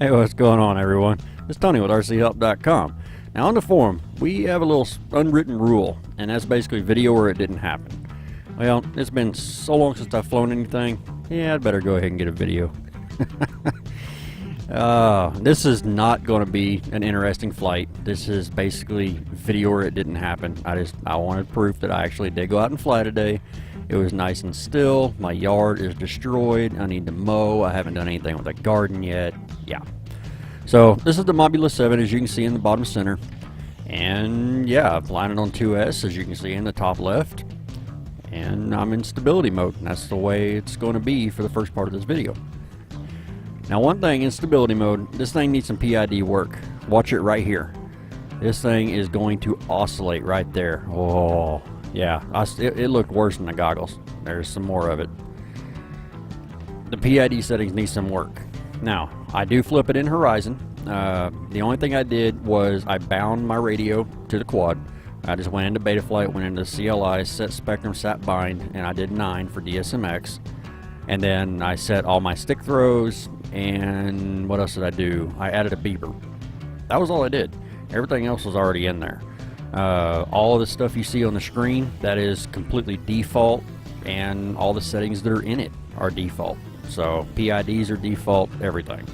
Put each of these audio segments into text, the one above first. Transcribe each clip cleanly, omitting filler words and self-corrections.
Hey, what's going on, everyone? It's Tony with RcHelpDotCom. Now, on the forum, we have a little unwritten rule, and that's basically video or it didn't happen. Well, it's been so long since I've flown anything, yeah, I'd better go ahead and get a video. This is not going to be an interesting flight. This is basically video or it didn't happen. I wanted proof that I actually did go out and fly today. It was nice and still. My yard is destroyed. I need to mow. I haven't done anything with the garden yet. Yeah. So this is the Mobula 7, as you can see in the bottom center. And yeah, I've landed on 2S, as you can see in the top left. And I'm in stability mode. And that's the way it's going to be for the first part of this video. Now, one thing in stability mode, this thing needs some PID work. Watch it right here. This thing is going to oscillate right there. Oh, yeah, it looked worse than the goggles. There's some more of it. The PID settings need some work. Now, I do flip it in horizon. The only thing I did was I bound my radio to the quad. I just went into Betaflight, went into CLI, set spectrum, sat bind, and I did 9 for DSMX. And then I set all my stick throws, and what else did I do? I added a beeper. That was all I did. Everything else was already in there. All of the stuff you see on the screen, that is completely default, and all the settings that are in it are default. So PIDs are default, everything.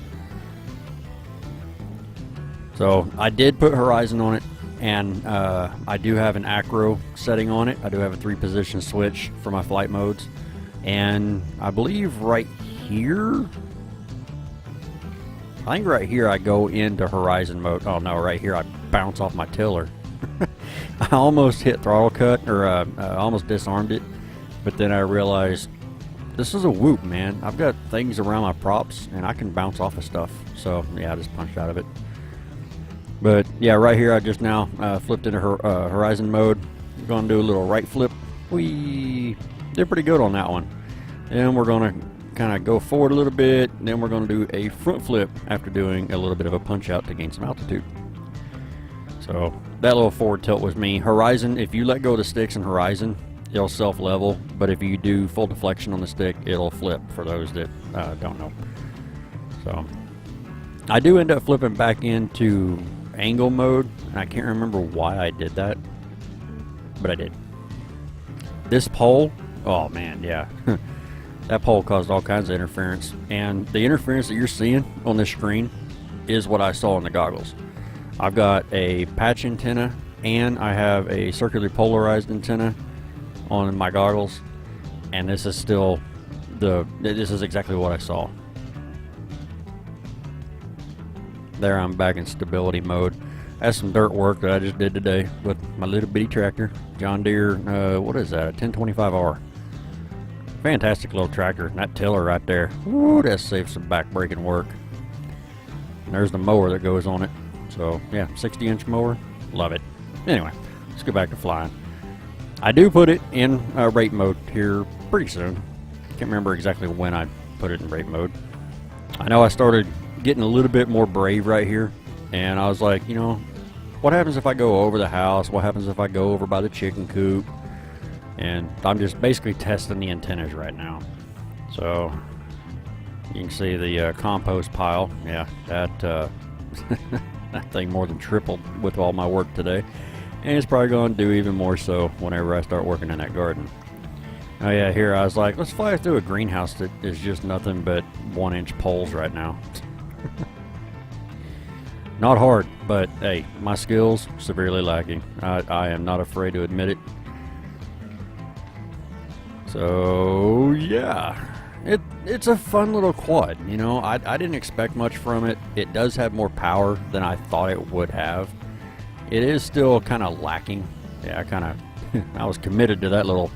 So I did put horizon on it, and I do have an acro setting on it. I do have a 3-position switch for my flight modes. And I believe right here, I think right here I go into horizon mode. Oh no, right here I bounce off my tiller. I almost hit throttle cut, or almost disarmed it, but then I realized this is a whoop, man. I've got things around my props and I can bounce off of stuff. So yeah, I just punched out of it. But yeah, right here I just now flipped into horizon mode. I'm gonna do a little right flip. We did pretty good on that one. And we're gonna kind of go forward a little bit, and then we're gonna do a front flip after doing a little bit of a punch out to gain some altitude. So that little forward tilt was me. Horizon, if you let go of the sticks in horizon, it'll self-level, but if you do full deflection on the stick, it'll flip, for those that don't know. So I do end up flipping back into angle mode, and I can't remember why I did that, but I did. This pole, oh man, yeah. That pole caused all kinds of interference, and the interference that you're seeing on this screen is what I saw in the goggles. I've got a patch antenna, and I have a circularly polarized antenna on my goggles, and this is still this is exactly what I saw. There, I'm back in stability mode. That's some dirt work that I just did today with my little bitty tractor, John Deere. What is that? A 1025R. Fantastic little tractor. And that tiller right there, woo, that saves some back-breaking work. And there's the mower that goes on it. So yeah, 60-inch mower, love it. Anyway, let's go back to flying. I do put it in rate mode here pretty soon. Can't remember exactly when I put it in rate mode. I know I started getting a little bit more brave right here, and I was like, you know, what happens if I go over the house? What happens if I go over by the chicken coop? And I'm just basically testing the antennas right now. So you can see the compost pile. Yeah, that that thing more than tripled with all my work today, and it's probably going to do even more so whenever I start working in that garden. Oh yeah, here I was like, let's fly through a greenhouse that is just nothing but 1-inch poles right now. Not hard, but hey, my skills severely lacking. I am not afraid to admit it. So yeah, it's a fun little quad. You know, I didn't expect much from it. It does have more power than I thought it would have. It is still kind of lacking. Yeah, I was committed to that little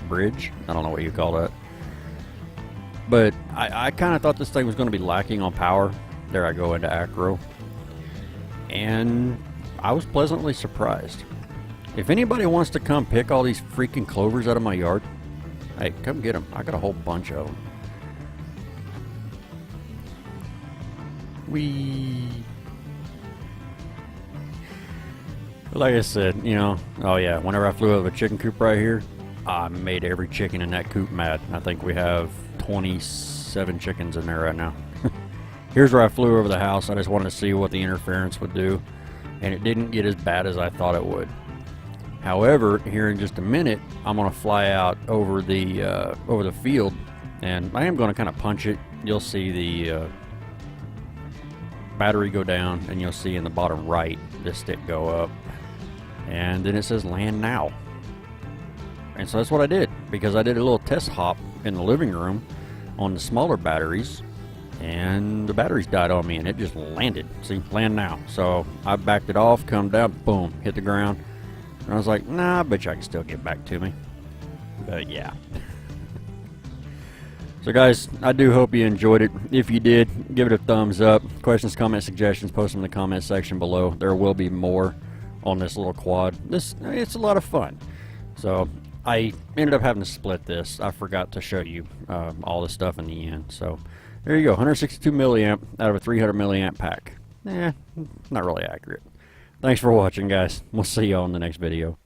bridge. I don't know what you call that. But I kind of thought this thing was going to be lacking on power. There I go into acro. And I was pleasantly surprised. If anybody wants to come pick all these freaking clovers out of my yard, hey, come get them. I got a whole bunch of them. Like I said, you know, oh yeah, whenever I flew out of a chicken coop right here, I made every chicken in that coop mad. I think we have 27 chickens in there right now. Here's where I flew over the house. I just wanted to see what the interference would do, and it didn't get as bad as I thought it would. However, here in just a minute, I'm going to fly out over the field, and I am going to kind of punch it. You'll see the battery go down, and you'll see in the bottom right this stick go up, and then it says land now. And so that's what I did, because I did a little test hop in the living room on the smaller batteries, and the batteries died on me, and it just landed. See, land now. So I backed it off, come down, boom, hit the ground. And I was like, nah, I bet you I can still get back to me. But yeah. So guys, I do hope you enjoyed it. If you did, give it a thumbs up. Questions, comments, suggestions, post them in the comment section below. There will be more on this little quad. It's a lot of fun. So I ended up having to split this. I forgot to show you all the stuff in the end. So there you go, 162 milliamp out of a 300 milliamp pack. Not really accurate. Thanks for watching, guys. We'll see you on the next video.